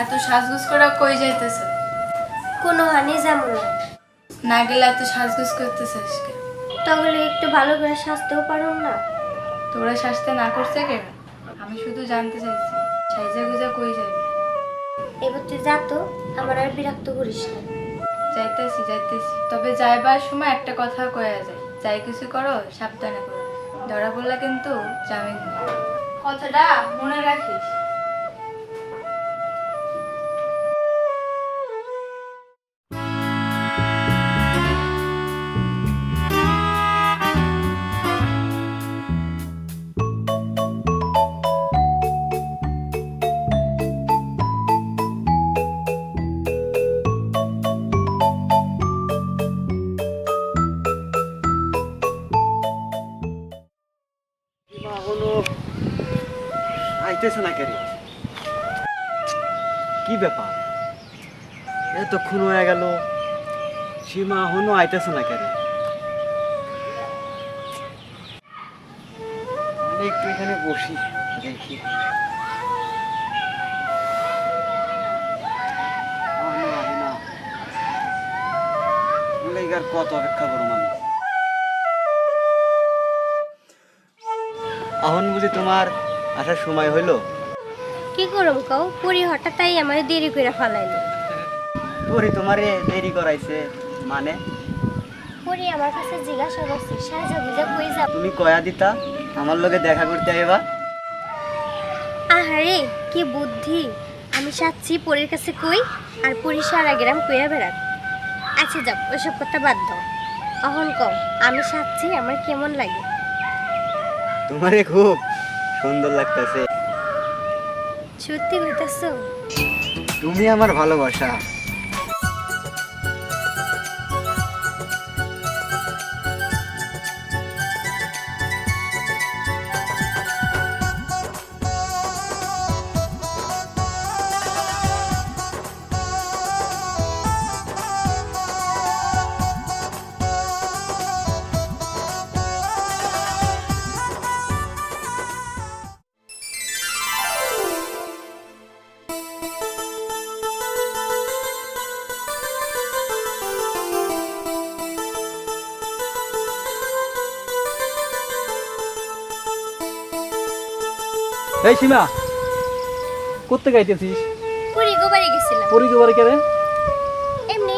এত সাজগুজ করে কই যাইতেছ? কোনো হানি যাবো না। না গেলে এত সাজগুজ করতেছিস কে? তাহলে একটু ভালো করে সাজতেও পারো না। তোরা সাজতে না করছে কে? আমি শুধু জানতে চাইছি সাইজা গুজা কই যাবি? এবার তুই যা তো, আমার আর বিরক্ত করিস না। যাইতেছি যাইতেছি, তবে যাইবার সময় একটা কথা কয়া যায়, যাই কিছু করো সাবধানে করো, ধরা পড়লে কিন্তু জামিন নেই। কথাটা মনে রাখিস। এখনো আইতেছে না কেন? কি ব্যাপার, এতক্ষণ হয়ে গেল, সীমা এখনো আইতেছে না কেন? আমি একটু এখানে বসি, দেখি। এখনো আহে না। লেগার কত অপেক্ষা করো আমি। এখন বুঝি তোমার আসার সময় হইলো? কি করম কও, পুরি হঠাৎ তাই আমার দেরি করে ফেলাইলো। তোরই তোমারে দেরি করাইছে মানে? পুরি আমার কাছে জিজ্ঞাসা করছে সাজা গুজা কই যাব। তুমি কয়া দিতা আমার লগে দেখা করতে আইবা। আহারে কি বুদ্ধি, আমি সাচ্ছি পরীর কাছে কই, আর পরি সারা গ্রাম কইয়া বেড়াত। আচ্ছা যাও, ওইসব কথা বাদ দাও। অহন কও, আমি সাচ্ছি আমার কেমন লাগে? তোমারে খুব সুন্দর লাগতেছে। সত্যি কইতাছো? তুমি আমার ভালোবাসা। এই সীমা, করতে গাইতেছিস? পুরি গোবারে গেছিলাম। পরি দুবারে কেন? এমনি।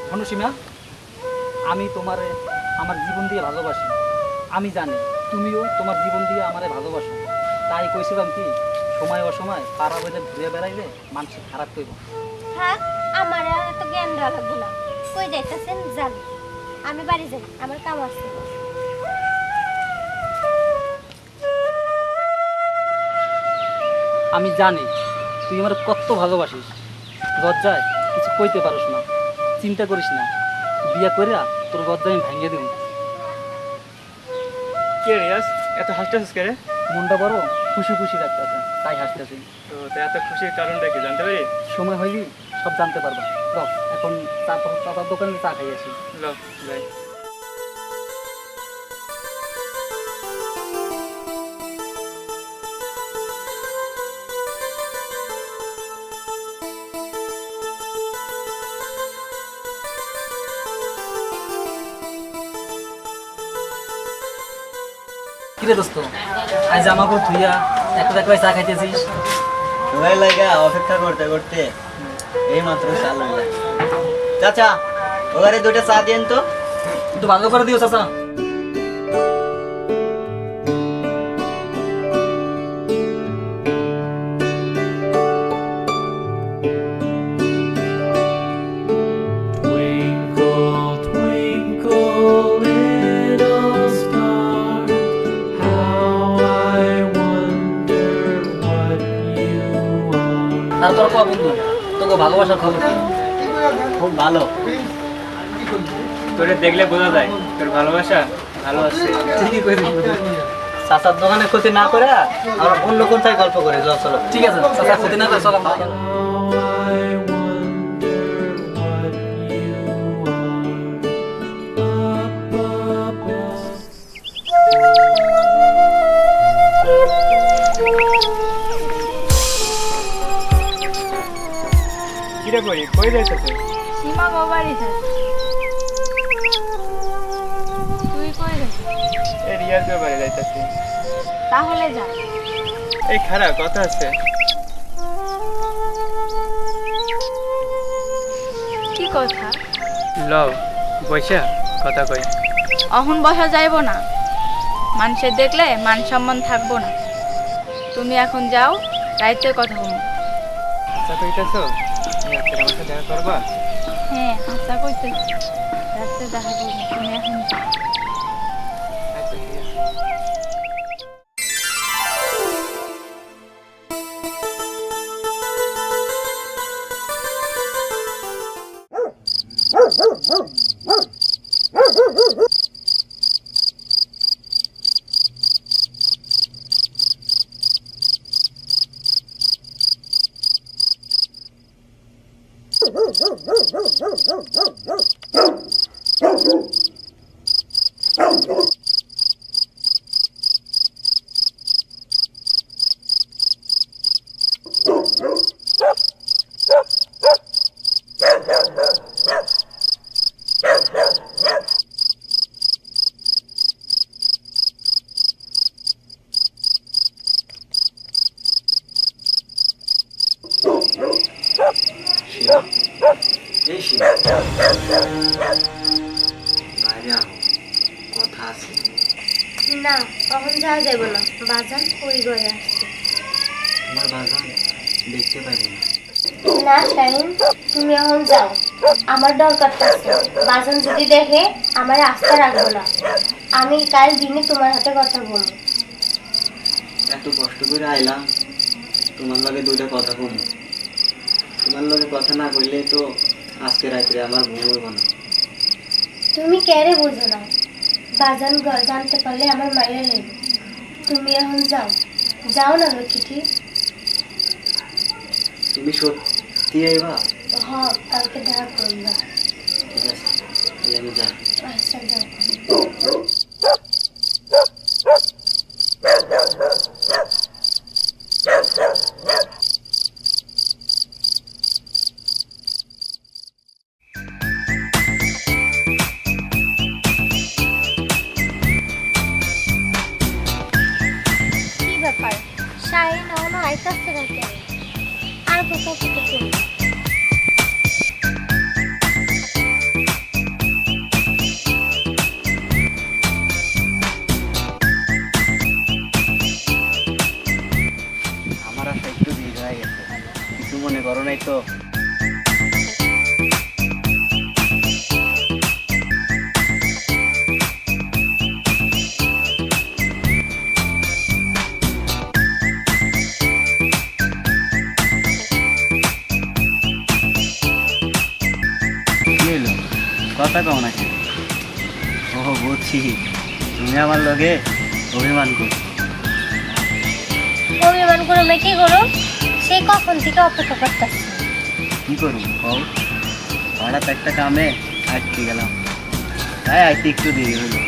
শোনো সীমা, আমি তোমারে আমার জীবন দিয়ে ভালোবাসি। আমি জানি তুমিও তোমার জীবন দিয়ে আমারে ভালোবাসো। তাই কইছিলাম কি, সময় অসময় পাড়া বেঁধে ঘুরে বেড়াইলে মানুষ খারাপ করব। থাক, আমার আর এত জ্ঞান দেওয়া লাগবো না। কই যাইতেছেন জান, আমি বাড়ি যাই, আমার কাম আছে। আমি জানি তুই আমার কত ভালোবাসিস, লজ্জায় কিছু কইতে পারিস না। চিন্তা করিস না, বিয়া কইরা তোর লজ্জা আমি ভাঙিয়ে দেব। কে রিয়াজ, এত হাসতেছিস কে রে? মনটা বড় খুশি খুশি লাগতেছে, তাই হাসতেছি। তো এত খুশির কারণটা কি জানতে পারি? সময় হইলি সব জানতে পারবা। চল এখন চাচার দোকানে চা খাই আসি। ল যাই। কিরে দোস্ত, আজ আমাকে থুইয়া একটা একবার চা খাইতেছিস? সময় লাগা অপেক্ষা করতে করতে এই মাত্র চাল হইলা। চাচা, ওখানে দুইটা চা দিন তো। একটু ভালো করে দিও চাচা। Twinkle, twinkle, little star, how I wonder what you are. তারপর কো বন্ধু, তোকে ভালোবাসার খবর কি? খুব ভালো। তোরে দেখলে বোঝা যায় তোর ভালোবাসা ভালো আছে। ঠিকই করে দিবি। চাচার দোকানে ক্ষতি না করে আমরা অন্য কোথায় গল্প করি। চলো। ঠিক আছে চাচা, ক্ষতি না করে চল আমরা। How I wonder what you are. Up above. কিরে পড়ি কই যাইতেছে? সীমা বাবারই থাকে। তুই কই যাচ্ছিস? এই রিয়াজের বাড়ি যাইতেছি। তাহলে যা। এই খারাপ কথা আছে। কি কথা? লও বৈশা কথা কই। অহন বসা যাইব না, মানুষের দেখলে মান সম্মান থাকবো না। তুমি এখন যাও, রাইতে কথা বলবো। আচ্ছা কইতেছো রাত্রে আমার সাথে দেখা করবা? হ্যাঁ আশা করতেছি রাত্রে দেখা করবো, তুমি এখন যাও। আচ্ছা ঠিক আছে। শিবা, এই শিবা, বাইরে আহো, কথা আছে। না তখন যাওয়া যাবে না, বাজান ওই ঘরে আসছে। তোমার বাজান দেখতে পাইব না। না শাহিন, তুমি এখন যাও, আমার দরকার আছে। বাজান যদি দেখে আমার আস্থা রাখবো না। আমি কাল দিনে তোমার হাতে কথা বলবো। এত কষ্ট করে আইলাম, তোমার লগে দুইটা কথা কম। তোমার লগে কথা না কইলে তো আজকে রাত্রে আমার ঘুম হইব না। তুমি কেড়ে বোঝো না, বাজান জানতে পারলে আমার মাইয়া লাগবে। তুমি এখন যাও, যাও না লক্ষ্মীটি। তুমি সত্যি আইবা? হ, কালকে দেখা করবা। ঠিক আছে, তাহলে আমি যাই। আচ্ছা যাও। কি ব্যাপার, শাহিন এখনো আইতাছে না কেন? আর কোথাও কোথাও চলবে। আমার আশা একটু দেরি হয়ে গেছে, কিছু মনে করো নাই তো? কি হলো, কথা কও নাকি? ও বুঝছি, তুমি আমার লগে অভিমান করো। অভিমান করো না, কি করো? সে কখন থেকে অপেক্ষা করতেছে। কি করবো কও? হঠাৎ একটা কামে আটকে গেলাম, তাই আইতে একটু দেরি হলো।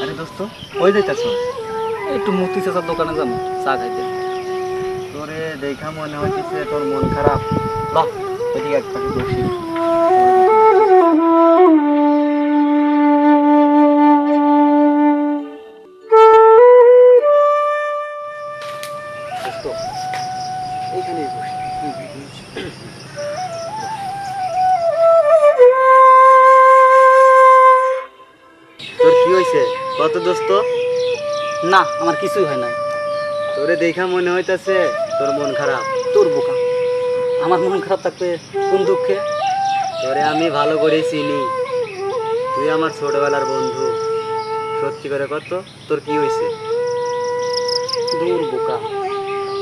আরে দোস্ত, কই যাইতাছো? একটু মুক্তি চাচার দোকানে যাবো চা খাইতে। তোরে দেখা মনে হইতেছে তোর মন খারাপ। বাহ, ওইদিকে এক পাশে বসি। দোস্ত, এইখানেই বসি। তোর কি হয়েছে কত দোস্ত? না আমার কিছুই হয় নাই। তোরে দেখা মনে হইতাছে তোর মন খারাপ। তোর বোকা, আমার মন খারাপ থাকবে কোন দুঃখে? তোরে আমি ভালো করে চিনি, তুই আমার ছোটবেলার বন্ধু। সত্যি করে কত, তোর কি হয়েছে? দূর বোকা,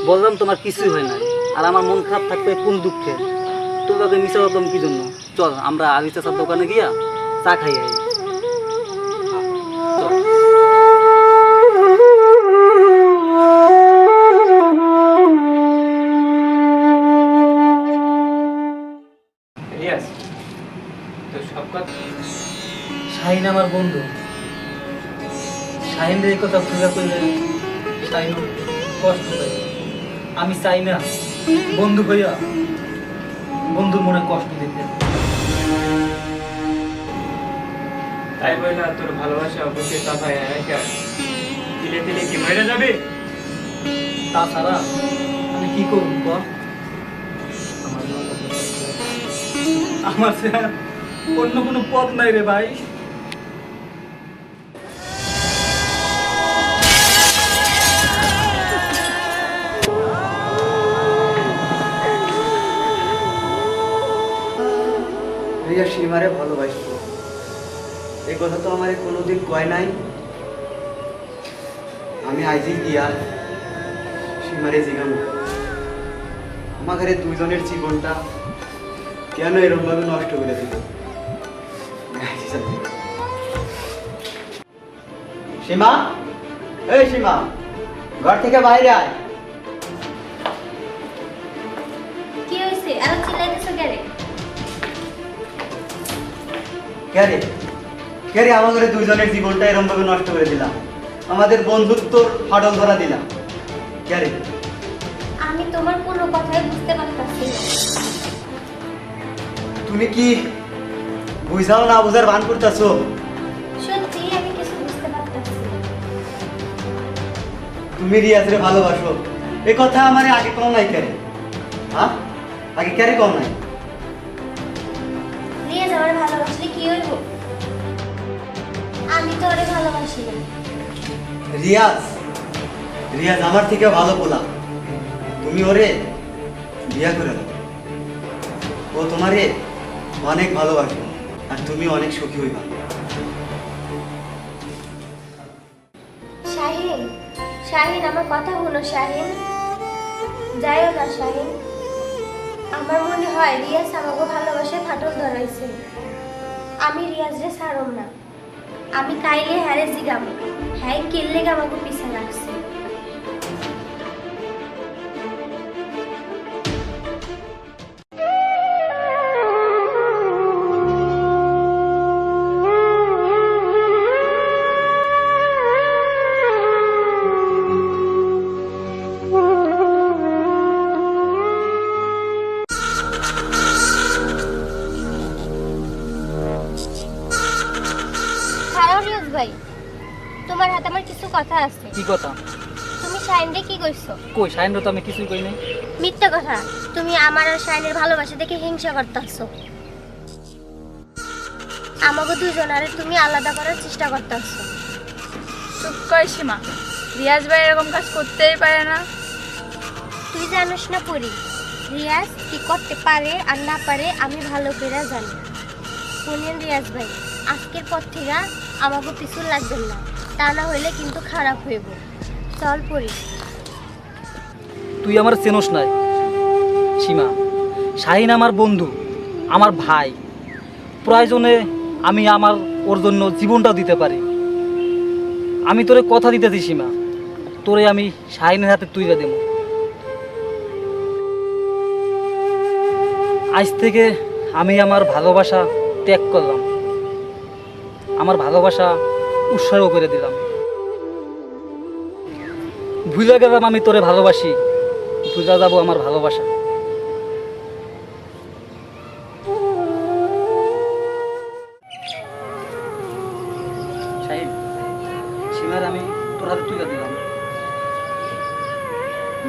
বললাম তোমার কিছুই হয় না, আর আমার মন খারাপ থাকবে কোন দুঃখে? তোর কাছে মিশা হতাম কি জন্য? চল আমরা আলি চাচার দোকানে গিয়া চা খাই আই। চল। রিয়াজ, তোর সব কথা শাহিন আমার বন্ধু, শাহিনের এই কথা পূজা করলে শাহিন কষ্ট পাই। আমি চাই না বন্ধু হইয়া বন্ধুর মনে কষ্ট দিতে। তাই বললা তোর ভালোবাসা বুকে চাপায় একা তিলে তিলে কি মরে যাবে? তাছাড়া আমি কি করব বল? আমার সে আর অন্য কোনো পথ নাই রে ভাই। রিয়া সীমারে ভালোবাসতো, এই কথা তো আমার কোনোদিন কয় নাই। আমি আইজি গিয়া সীমারে জিগাম, আমাদের দুইজনের জীবনটা কেন এরকম ভাবে নষ্ট করে দিল। সীমা, এই সীমা, ঘর থেকে বাইরে আয়। কি হয়েছে? আর চিল্লাইতেছো কেন? কে রে আমাদের দুইজনের জীবনটা এরকম ভাবে নষ্ট করে দিলাম, আমাদের বন্ধুত্বর ফাটল ধরা দিলাম। কে রে? আমি তোমার কোনো কথাই বুঝতে পারতাছি না। তুমি কি বুঝাও না বুঝার ভান করতেছো? সত্যি আমি কিছু বুঝতে পারতাছি না। তুমি রিয়াজরে ভালোবাসো, এ কথা আমার আগে কম নাই কেন? হ্যাঁ, আগে কেন কম নাই? রিয়াজ আমার ভালোবাসলে কি হইব? আমি তো ওরে ভালোবাসি না। রিয়াজ রিয়াজ আমার থেকে ভালো বলা, তুমি ওরে বিয়া করে দাও। ও তোমারে অনেক ভালোবাসে আর তুমি অনেক সুখী হইবা। শাহিন, শাহিন আমার কথা হলো শাহিন, যাইও না শাহিন। আমার মনে হয় রিয়াজ আমাকে ভালোবাসে ফাটল ধরাইছে। আমি রিয়াজরে ছাড়ব না। আমি কাইলে হ্যারে জিগাম, হ্যাঁ কিনলে আমাকে পিছা রাখছে। খারাপ রিয়াজ ভাই, তোমার হাতে আমার কিছু কথা আছে। কি কথা? তুমি শাহিনরে কি কইছো? কই শাহিনরে তো আমি কিছুই কই নাই। মিথ্যা কথা। তুমি আমার আর শাহিনের ভালোবাসা দেখে হিংসা করতেছো। আমাকে দুজনারে তুমি আলাদা করার চেষ্টা করতেছো। চুপ কর সীমা, রিয়াজ ভাই এরকম কাজ করতেই পারে না। তুই জানিস না পরি, রিয়াজ কি করতে পারে আর না পারে আমি ভালো করে জানি। শুনেন রিয়াজ ভাই, আজকের পর থেকে আমাকে পিছু লাগবেন না, তা না হইলে কিন্তু খারাপ হইব। চল পরি। তুই আমার চেনস নাই সীমা, শাহিন আমার বন্ধু, আমার ভাই। প্রয়োজনে আমি ওর জন্য জীবনটাও দিতে পারি। আমি তোরে কথা দিতেছি সীমা, তোরে আমি শাহিনের হাতে তুইরা দেব। আজ থেকে আমি আমার ভালোবাসা ত্যাগ করলাম, আমার ভালোবাসা উৎসর্গ করে দিলাম। ভুলে গেলাম আমি তোরে ভালোবাসি, ভুলে যাবো আমার ভালোবাসা। শাহিন, সীমার আমি তোর হাতে তুলে দিলাম।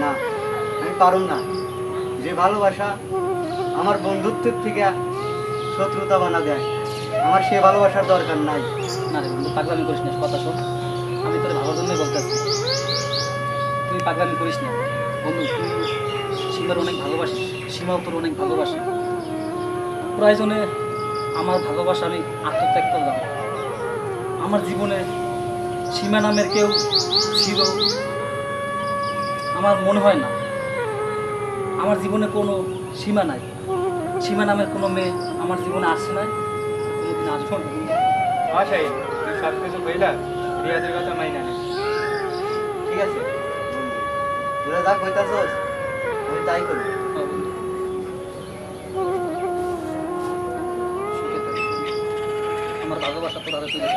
না, আমি পারুম না। যে ভালোবাসা আমার বন্ধুত্বের থেকে শত্রুতা বানা দেয়, আমার সে ভালোবাসার দরকার নাই। না রে বন্ধু, পাগলামি করিস না, কথা শোন। আমি তোর ভালোর জন্যই বলতেছি, তুই পাগলামি করিস না বন্ধু। তুই সীমার অনেক ভালোবাসি, সীমাও তোর অনেক ভালোবাসি। প্রয়োজনে আমার ভালোবাসা আমি আত্মত্যাগ করলাম। আমার জীবনে সীমা নামের কেউ ছিল আমার মনে হয় না। আমার জীবনে কোনো সীমা নাই, সীমা নামের কোনো মেয়ে আমার জীবনে আসছে না, কোনোদিন আসবো না। হ্যাঁ শাহিন, তুই সব কিছু কইলা রিয়াজের কথা মাইনা নে। ঠিক আছে তোরা যা কইতাছস আমি তাই করবো। সুখে থাক। আমার ভালোবাসা তোর আরো তুলে